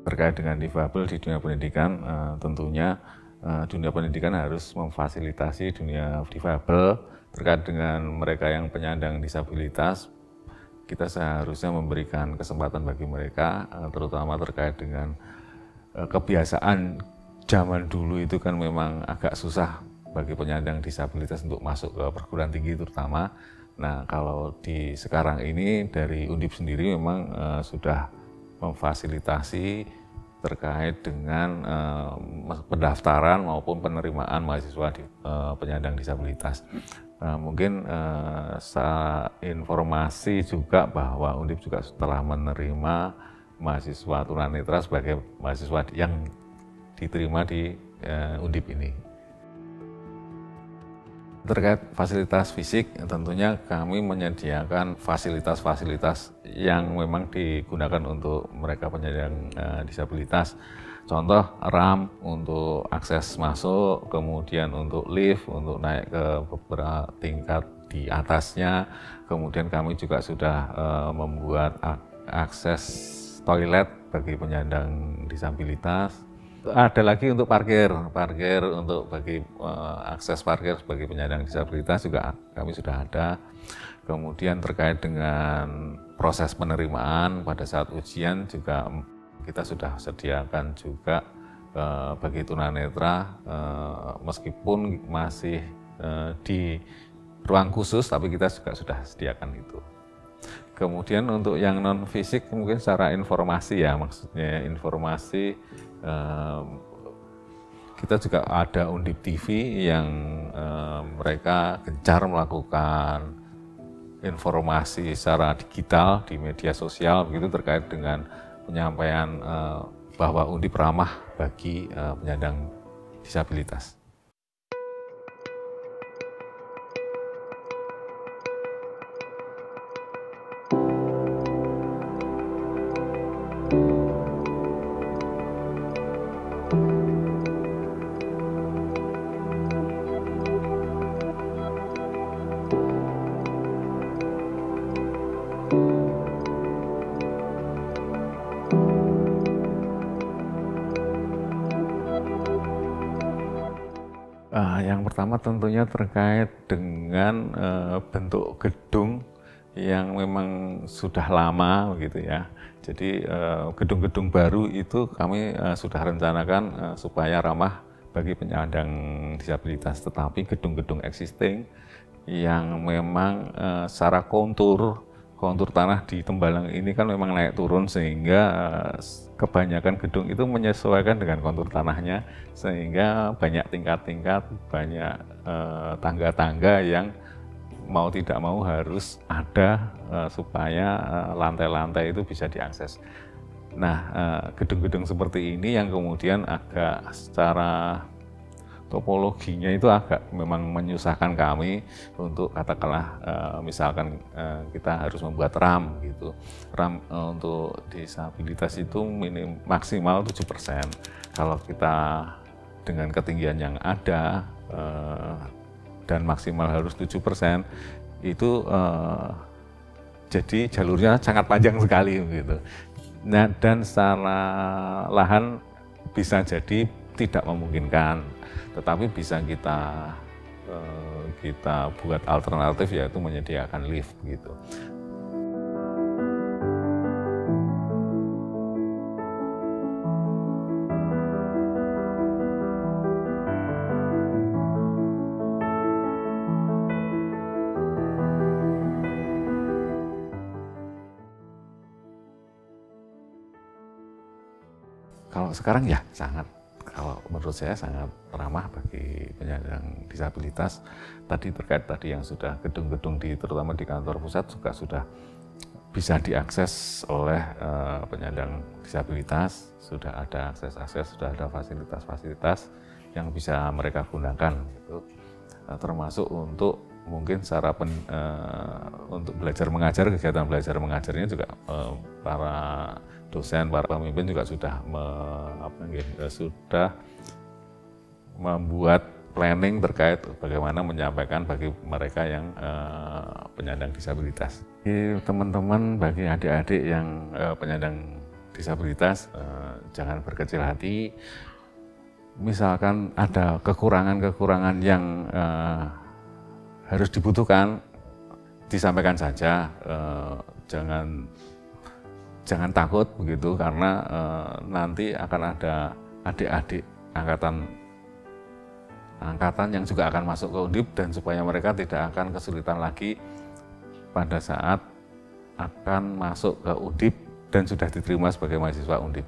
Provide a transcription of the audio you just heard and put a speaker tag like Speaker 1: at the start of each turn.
Speaker 1: terkait dengan difabel di dunia pendidikan, tentunya dunia pendidikan harus memfasilitasi dunia difabel terkait dengan mereka yang penyandang disabilitas. Kita seharusnya memberikan kesempatan bagi mereka, terutama terkait dengan kebiasaan zaman dulu itu kan memang agak susah bagi penyandang disabilitas untuk masuk ke perguruan tinggi terutama. Nah, kalau di sekarang ini dari Undip sendiri memang sudah memfasilitasi terkait dengan pendaftaran maupun penerimaan mahasiswa penyandang disabilitas. Mungkin informasi juga bahwa Undip juga setelah menerima mahasiswa tunanetra sebagai mahasiswa yang diterima di Undip ini. Terkait fasilitas fisik, tentunya kami menyediakan fasilitas-fasilitas yang memang digunakan untuk mereka penyandang disabilitas. Contoh ramp untuk akses masuk, kemudian untuk lift untuk naik ke beberapa tingkat di atasnya. Kemudian kami juga sudah membuat akses toilet bagi penyandang disabilitas. Ada lagi untuk parkir untuk bagi akses parkir bagi penyandang disabilitas juga kami sudah ada. Kemudian terkait dengan proses penerimaan pada saat ujian juga kita sudah sediakan juga bagi tunanetra, meskipun masih di ruang khusus, tapi kita juga sudah sediakan itu. Kemudian untuk yang non fisik mungkin secara informasi ya, maksudnya informasi kita juga ada Undip TV yang mereka gencar melakukan informasi secara digital di media sosial begitu terkait dengan penyampaian bahwa Undip ramah bagi penyandang disabilitas. Yang pertama tentunya terkait dengan bentuk gedung yang memang sudah lama begitu ya. Jadi gedung-gedung baru itu kami sudah rencanakan supaya ramah bagi penyandang disabilitas. Tetapi gedung-gedung existing yang memang secara kontur tanah di Tembalang ini kan memang naik turun sehingga kebanyakan gedung itu menyesuaikan dengan kontur tanahnya sehingga banyak tingkat-tingkat, banyak tangga-tangga yang mau tidak mau harus ada supaya lantai-lantai itu bisa diakses. Nah, gedung-gedung seperti ini yang kemudian agak secara topologinya itu agak memang menyusahkan kami untuk katakanlah misalkan kita harus membuat ramp gitu. Ramp untuk disabilitas itu maksimal 7%. Kalau kita dengan ketinggian yang ada dan maksimal harus 7%, itu jadi jalurnya sangat panjang sekali gitu. Nah, dan secara lahan bisa jadi tidak memungkinkan, tetapi bisa kita buat alternatif yaitu menyediakan lift gitu. Kalau sekarang ya sangat. Kalau menurut saya sangat ramah bagi penyandang disabilitas. Tadi terkait yang sudah gedung-gedung terutama di kantor pusat juga sudah bisa diakses oleh penyandang disabilitas. Sudah ada akses, sudah ada fasilitas-fasilitas yang bisa mereka gunakan. Gitu. Termasuk untuk mungkin secara untuk belajar mengajar, kegiatan belajar mengajarnya juga para dosen, para pemimpin juga sudah membuat planning terkait bagaimana menyampaikan bagi mereka yang penyandang disabilitas. Teman-teman, bagi adik-adik yang penyandang disabilitas, jangan berkecil hati. Misalkan ada kekurangan-kekurangan yang harus dibutuhkan, disampaikan saja, jangan takut begitu, karena nanti akan ada adik-adik angkatan yang juga akan masuk ke Undip, dan supaya mereka tidak akan kesulitan lagi pada saat akan masuk ke Undip dan sudah diterima sebagai mahasiswa Undip.